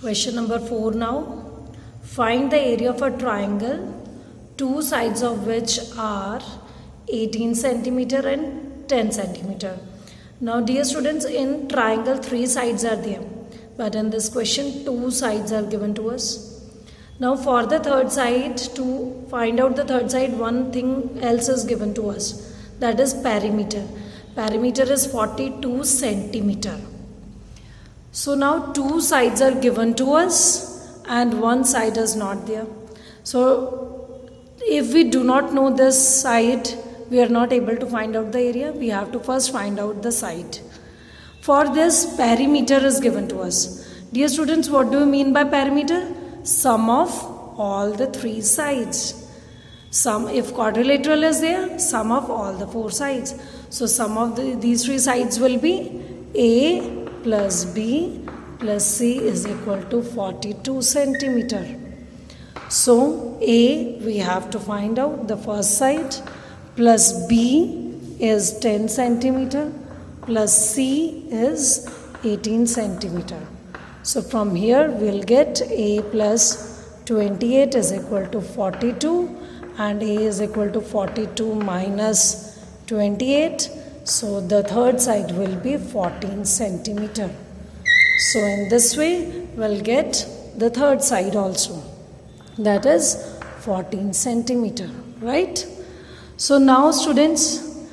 Question number 4 now. Find the area of a triangle, two sides of which are 18 centimeter and 10 centimeter. Now dear students, in triangle 3 sides are there, but in this question 2 sides are given to us. Now for the third side, to find out the third side, one thing else is given to us, that is perimeter. Perimeter is 42 centimeter. So now 2 sides are given to us and one side is not there. So if we do not know this side, we are not able to find out the area. We have to first find out the side. For this, perimeter is given to us. Dear students, what do you mean by perimeter? Sum of all the 3 sides. Sum, if quadrilateral is there, sum of all the 4 sides. So sum of these 3 sides will be A plus B plus C is equal to 42 centimeter. So A we have to find out the first side, plus B is 10 centimeter, plus C is 18 centimeter. So from here we'll get A plus 28 is equal to 42 and A is equal to 42 minus 28. So the third side will be 14 centimeter. So in this way we'll get the third side also, that is 14 centimeter, right? So now students,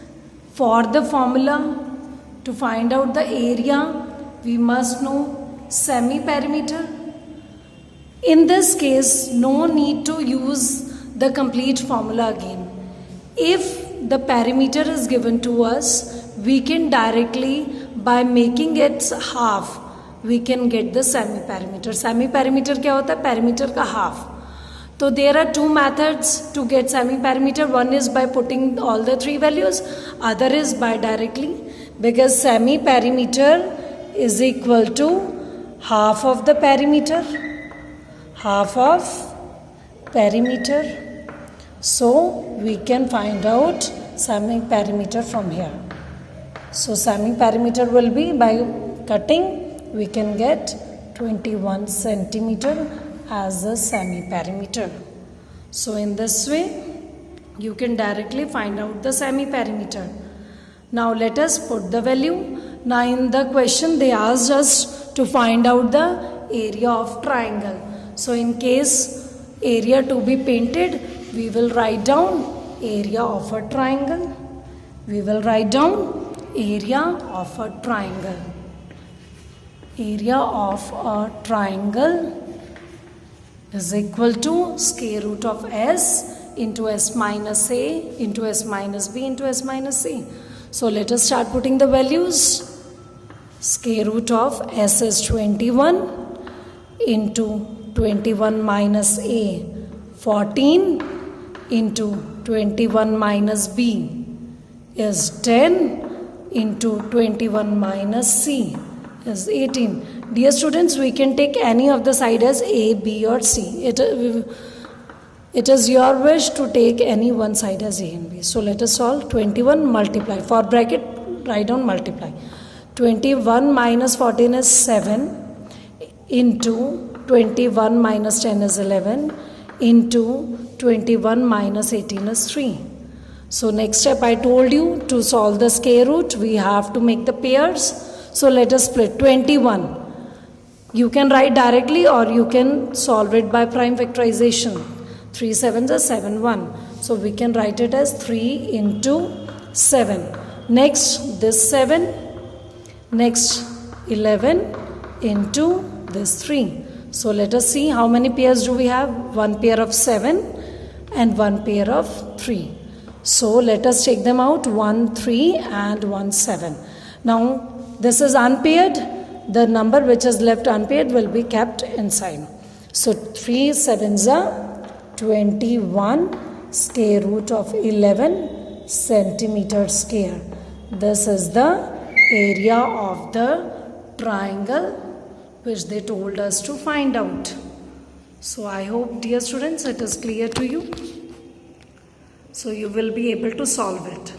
for the formula to find out the area, we must know semi-perimeter. In this case, no need to use the complete formula again. If the perimeter is given to us, we can directly, by making it half, we can get the semi-perimeter. Semi-perimeter क्या होता है? Perimeter का half. So there are 2 methods to get semi-perimeter. One is by putting all the 3 values, other is by directly, because semi-perimeter is equal to half of the perimeter. Half of perimeter. So we can find out semi-perimeter from here. So semi-perimeter will be, by cutting, we can get 21 centimeter as a semi-perimeter. So in this way, you can directly find out the semi-perimeter. Now let us put the value. Now in the question they asked us to find out the area of triangle. So in case area to be painted, we will write down area of a triangle. We will write down area of a triangle. Area of a triangle is equal to square root of S into S minus A into S minus B into S minus C. So let us start putting the values. Square root of S is 21 into 21 minus A, 14 into 21 minus B is 10 into 21 minus C is 18. Dear students, we can take any of the side as A, B or C. It is your wish to take any one side as A and B. So let us solve. 21 multiply. For bracket, write down multiply. 21 minus 14 is 7 into 21 minus 10 is 11 into 21 minus 18 is 3. So next step, I told you to solve the square root, we have to make the pairs. So let us split 21. You can write directly or you can solve it by prime factorization. 3 7s are 7 1. So we can write it as 3 into 7. Next this 7. Next 11 into this 3. So let us see how many pairs do we have. 1 pair of 7 and 1 pair of 3. So let us take them out. 1 3 and 1 7. Now this is unpaired. The number which is left unpaired will be kept inside. So 3 7s are 21 square root of 11 centimeter square. This is the area of the triangle which they told us to find out. So I hope, dear students, it is clear to you. So you will be able to solve it.